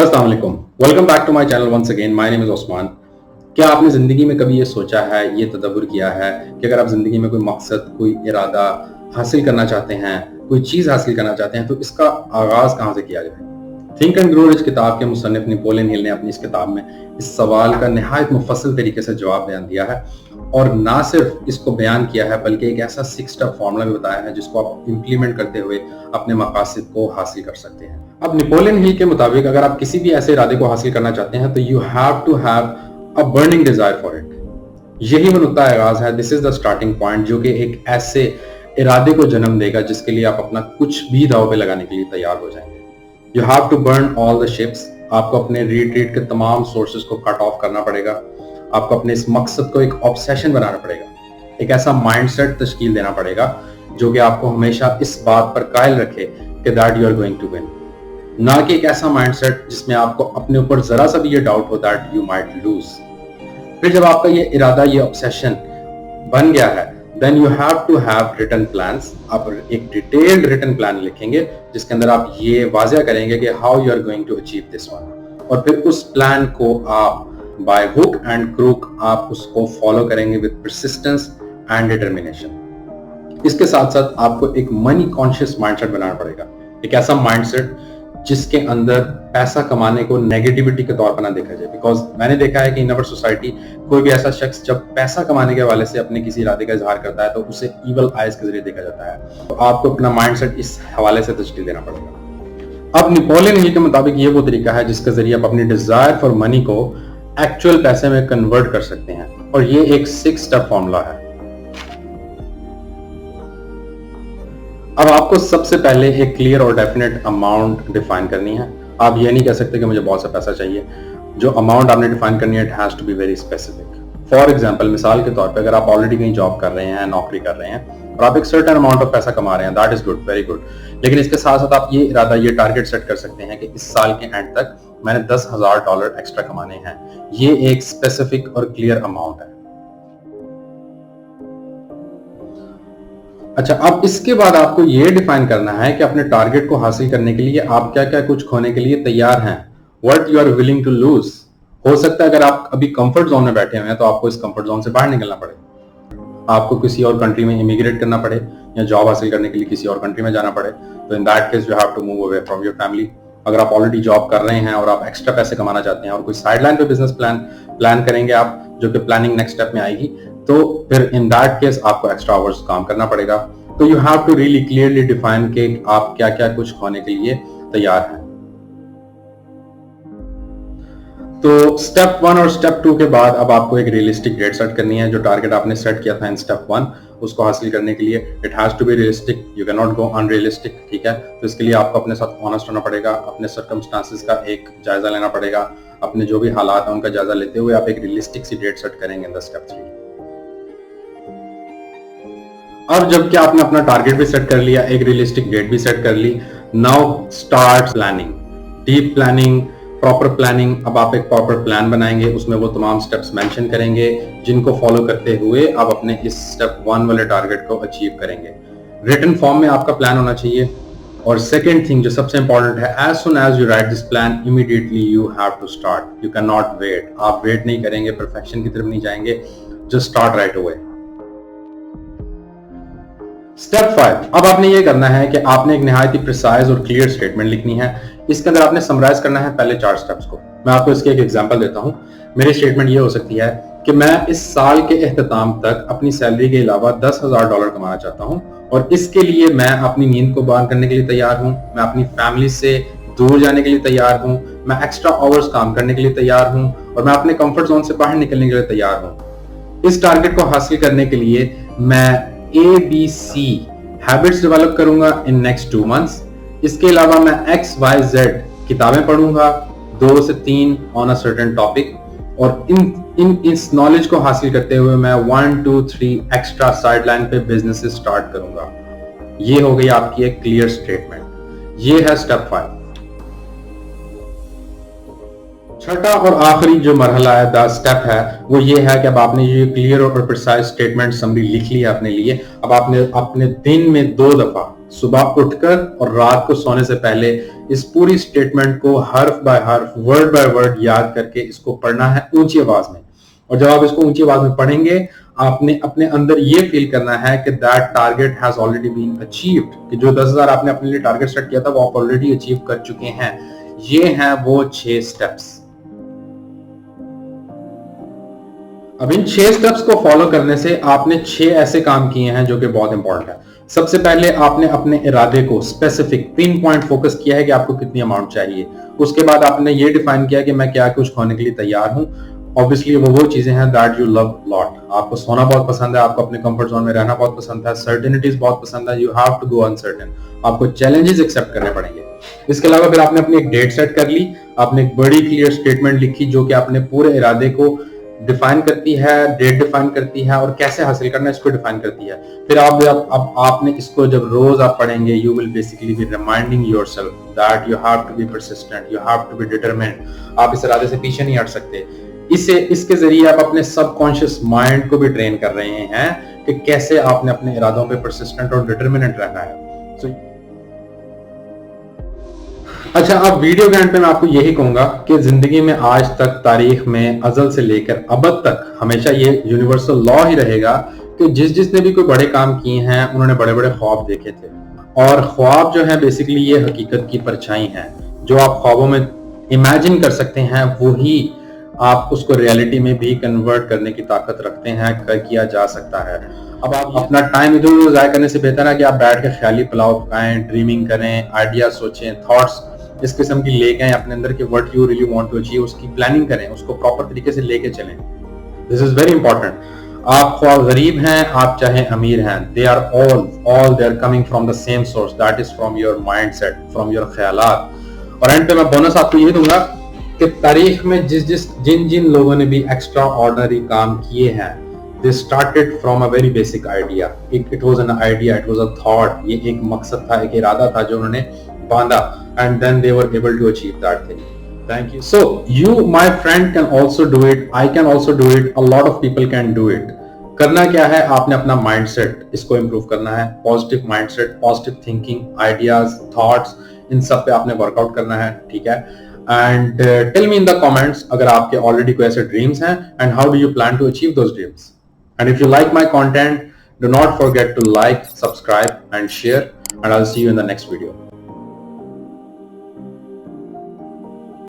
अस्सलाम वालेकुम, welcome back to my channel once again. My name is Osman. क्या आपने जिंदगी में कभी ये सोचा है, ये तदब्बुर किया है कि अगर आप जिंदगी में कोई मकसद, कोई इरादा हासिल करना चाहते हैं, कोई चीज हासिल करना चाहते हैं, तो इसका आगाज कहां से किया जाए? थिंक एंड ग्रो रिच किताब के मुसन्निफ नेपोलियन हिल ने अपनी इस किताब में इस सवाल का निहायत मुफस्सल तरीके से जवाब बयान दिया है, और ना सिर्फ इसको बयान किया है बल्कि एक ऐसा 6 स्टेप फॉर्मूला भी बताया है जिसको आप इंप्लीमेंट करते हुए अपने मकासद को हासिल कर सकते हैं। अब नेपोलियन हिल के मुताबिक अगर आप किसी भी ऐसे इरादे को हासिल करना चाहते हैं तो you have to have a burning desire for it. यही वो नुक्ता आगाज है, this is the starting point, जो कि एक ऐसे इरादे को जन्म देगा जिसके लिए आप अपना कुछ भी दांव पे लगाने के लिए तैयार हो जाएंगे। You have to burn all the ships. आपको अपने रिट्रीट के तमाम सोर्सेज को कट ऑफ करना पड़ेगा। आपको अपने इस मकसद को एक ऑब्सेशन बनाना पड़ेगा, एक ऐसा माइंडसेट तश्कील देना पड़ेगा जो कि आपको हमेशा इस बात पर कायल रखे कि that you are going to win, ना कि एक ऐसा माइंडसेट जिसमें आपको अपने ऊपर जरा सा भी ये डाउट हो दैट यू माइट लूज। फिर जब आपका ये इरादा, ये ऑब्सेशन बन गया है, then you have to have written plans. आप एक डिटेल्ड रिटन प्लान लिखेंगे जिसके अंदर आप ये वाज़िया करेंगे कि how you are going to achieve this one, और फिर उस प्लान को आप बाय हुक एंड क्रूक आप उसको फॉलो करेंगे विद परसिस्टेंस एंड डिटर्मिनेशन। इसके साथ साथ आपको एक मनी कॉन्शियस माइंडसेट बनाना पड़ेगा, एक ऐसा माइंडसेट जिसके अंदर पैसा कमाने को नेगेटिविटी के तौर पर ना देखा जाए। बिकॉज मैंने देखा है कि इन अवर सोसाइटी कोई भी ऐसा शख्स जब पैसा कमाने के हवाले से अपने किसी इरादे का इजहार करता है तो उसे ईवल आइज के जरिए देखा जाता है। तो आपको अपना माइंडसेट इस हवाले से तश्कील देना पड़ेगा। अब नेपोलियन हिल के मुताबिक ये वो तरीका है जिसके जरिए आप अपनी डिजायर फॉर मनी को एक्चुअल पैसे में कन्वर्ट कर सकते हैं, और ये एक 6 स्टेप फॉर्मूला है। अब आपको सबसे पहले एक क्लियर और डेफिनेट अमाउंट डिफाइन करनी है। आप ये नहीं कह सकते कि मुझे बहुत सा पैसा चाहिए। जो अमाउंट आपने डिफाइन करनी है, it has to be very specific. For example, मिसाल के तौर पे अगर आप ऑलरेडी कहीं जॉब कर रहे हैं, नौकरी कर रहे हैं और आप एक सर्टेन अमाउंट ऑफ पैसा कमा रहे हैं, that is good, very good. लेकिन इसके साथ साथ आप ये इरादा, ये टारगेट सेट कर सकते हैं कि इस साल के एंड तक मैंने $10,000 एक्स्ट्रा कमाने हैं। ये एक स्पेसिफिक और क्लियर अमाउंट है। अच्छा, अब इसके बाद आपको ये डिफाइन करना है कि अपने टारगेट को हासिल करने के लिए आप क्या क्या कुछ खोने के लिए तैयार हैं, what you are willing to lose. हो सकता है अगर आप अभी कंफर्ट जोन में बैठे हुए हैं तो आपको इस कंफर्ट जोन से बाहर निकलना पड़े, आपको किसी और कंट्री में इमिग्रेट करना पड़े या जॉब हासिल करने के लिए किसी और कंट्री में जाना पड़े। तो in that case you have to move away from your family. अगर आप ऑलरेडी जॉब कर रहे हैं और आप एक्स्ट्रा पैसे कमाना चाहते हैं और कोई साइडलाइन पे बिजनेस प्लान करेंगे आप, जो कि प्लानिंग नेक्स्ट स्टेप में आएगी, तो फिर इन दैट केस आपको एक्स्ट्रा आवर्स काम करना पड़ेगा। तो you have to really clearly define कि आप क्या क्या कुछ खोने के लिए तैयार हैं। तो स्टेप 1 और स्टेप 2 के बाद अब आपको एक रियलिस्टिक डेट सेट करनी है। जो टारगेट आपने सेट किया था इन स्टेप 1, उसको हासिल करने के लिए it has to be realistic, you can not go unrealistic. ठीक है, तो इसके लिए आपको अपने साथ ऑनेस्ट होना पड़ेगा, अपने सर्कमस्टांसेस का एक जायजा लेना पड़ेगा, अपने जो भी हालात हैं उनका जायजा लेते हुए आप एक रियलिस्टिक सी डेट सेट करेंगे इन द स्टेप 3। अब जबकि आपने अपना टारगेट भी सेट कर लिया, एक रियलिस्टिक डेट भी सेट कर ली, now start planning, deep planning, proper planning. अब आप एक प्रॉपर प्लान बनाएंगे, उसमें वो तमाम स्टेप्स मेंशन करेंगे जिनको फॉलो करते हुए आप अपने इस स्टेप 1 वाले टारगेट को अचीव करेंगे। रिटन फॉर्म में आपका प्लान होना चाहिए। और सेकंड थिंग जो सबसे इंपॉर्टेंट है, as soon as you write this plan, immediately you have to start, you can not wait. आप वेट नहीं करेंगे, परफेक्शन की तरफ नहीं जाएंगे, just start right away. Step 5, अब आपने ये करना है कि आपने एक निहायत ही प्रिसाइज और क्लियर स्टेटमेंट लिखनी है। इसके अंदर आपने समराइज करना है पहले 4 स्टेप्स को। मैं आपको इसके एक एग्जांपल देता हूं। मेरी स्टेटमेंट ये हो सकती है कि मैं इस साल के इख्तिताम तक अपनी सैलरी के अलावा $10,000 कमाना चाहता हूं, और इसके लिए मैं अपनी नींद को बर्न करने के लिए तैयार हूं, मैं अपनी फैमिली से दूर जाने के लिए तैयार हूं, मैं एक्स्ट्रा आवर्स काम करने के लिए तैयार हूं, और मैं अपने कंफर्ट जोन से बाहर निकलने के लिए तैयार हूं। इस टारगेट को हासिल करने के लिए मैं ABC हैबिट्स डेवलप करूंगा इन नेक्स्ट 2 मंथ्स। इसके अलावा मैं XYZ किताबें पढ़ूंगा 2 से 3 ऑन अ सर्टेन टॉपिक, और इस नॉलेज को हासिल करते हुए मैं 1, 2, 3 एक्स्ट्रा साइडलाइन पे बिजनेस स्टार्ट करूंगा। ये हो गई आपकी एक क्लियर स्टेटमेंट। ये है स्टेप 5। छठा और आखिरी जो मरहला है, द स्टेप है, वो ये है कि अब आपने ये क्लियर और प्रिसाइज स्टेटमेंट समरी लिख लिया अपने लिए। अब आपने अपने दिन में 2 दफा, सुबह उठकर और रात को सोने से पहले, इस पूरी स्टेटमेंट को हर्फ बाय हर्फ, वर्ड बाय वर्ड याद करके इसको पढ़ना है ऊंची आवाज में। और जब आप इसको ऊंची आवाज में पढ़ेंगे, आपने अपने अंदर ये फील करना है कि that target has already been achieved, कि जो 10,000 आपने अपने लिए टारगेट सेट किया था वो आप ऑलरेडी अचीव कर चुके हैं। ये हैं वो 6 स्टेप्स। अब इन 6 स्टेप्स को फॉलो करने से आपने 6 ऐसे काम किए हैं जो कि बहुत इंपॉर्टेंट है। सबसे पहले आपने अपने इरादे को स्पेसिफिक पिन पॉइंट फोकस किया है कि आपको कितनी अमाउंट चाहिए। उसके बाद आपने ये डिफाइन किया कि मैं क्या कुछ खोने के लिए तैयार हूं। ऑब्वियसली वो चीजें हैं दैट यू लव लॉट। आपको सोना बहुत पसंद है, आपको अपने कंफर्ट जोन में रहना बहुत पसंद है, सर्टेनिटीज बहुत पसंद है, you have to go uncertain. आपको चैलेंजेस एक्सेप्ट करने पड़ेंगे। इसके अलावा फिर आपने अपनी एक डेट सेट कर ली, आपने एक बड़ी क्लियर स्टेटमेंट लिखी जो कि आपने पूरे इरादे को डिफाइन करती है, डेट डिफाइन करती है और कैसे हासिल करना है इसको डिफाइन करती है। फिर आपने इसको जब रोज आप पढ़ेंगे, you will basically be reminding yourself that you have to be persistent, you have to be determined. आप इस इरादे से पीछे नहीं हट सकते। इसके जरिए आप अपने सबकॉन्शियस माइंड को भी ट्रेन कर रहे हैं कि कैसे आपने अपने इरादों पे परसिस्टेंट और डिटरमिनेंट रहना है। अच्छा, अब वीडियो के एंड पे मैं आपको यही कहूंगा कि जिंदगी में आज तक, तारीख में, अजल से लेकर अबद तक हमेशा ये यूनिवर्सल लॉ ही रहेगा कि जिसने भी कोई बड़े काम किए हैं उन्होंने बड़े बड़े ख्वाब देखे थे। और ख्वाब जो है बेसिकली ये हकीकत की परछाई है। जो आप ख्वाबों में इमेजिन कर सकते हैं वही आप उसको रियलिटी में भी कन्वर्ट करने की ताकत रखते हैं, किया जा सकता है। अब आप अपना टाइम इधर उधर जाया करने से बेहतर है कि आप बैठ के ख्याली पुलाव पकाएं, ड्रीमिंग करें, आइडिया सोचें, थॉट्स इस किस्म की लेके आए अपने अंदर के what you really want to achieve, उसकी प्लानिंग करें, उसको प्रॉपर तरीके से लेके चलें। This is very important. आप ख्वाह गरीब हैं, आप चाहे अमीर हैं, they are all they are coming from the same source, that is from your mindset, from your ख्यालात। और एंड पे मैं बोनस आपको ये दूंगा कि तारीख में जिन लोगों ने भी एक्स्ट्रा ऑर्डिनरी काम किए हैं, they started from a very basic idea. It was an idea, it was a thought. ये एक मकसद था, एक इरादा था जो उन्होंने बांधा, and then they were able to achieve that thing. Thank you. So you, my friend, can also do it. I can also do it. A lot of people can do it. करना क्या है, आपने अपना mindset इसको improve करना है। Positive mindset, positive thinking, ideas, thoughts, इन सब पे आपने वर्कआउट करना है, ठीक है। And tell me in the comments अगर आपके ऑलरेडी कोई ऐसे ड्रीम्स हैं, and how do you plan to achieve those dreams. And if you like my content, do not forget to like, subscribe and share, and I'll see you in the next video.